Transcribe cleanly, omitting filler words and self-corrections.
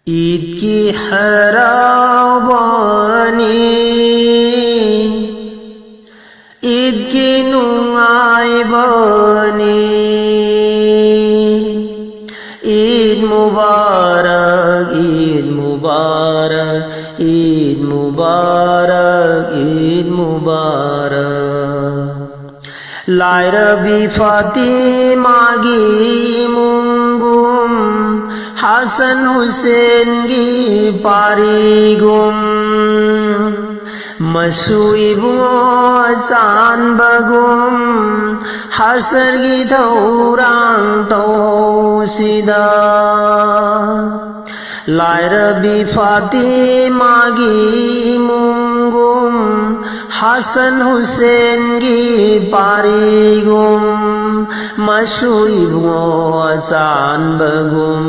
ईद की हराबानी ईद की नुआई बनी ईद मुबारक ईद मुबारक ईद मुबारक ईद मुबारक लायरबी फातिमा गी मुंगुम हासन हुसैन गी पारिगुम मसूइबुओ सान बगुम हसर गी थौरां तौसिदा लायरबी फातिमा गी मुंगुम हासन हुसैन गी पारिगुम मसूइबुओ सान बगुम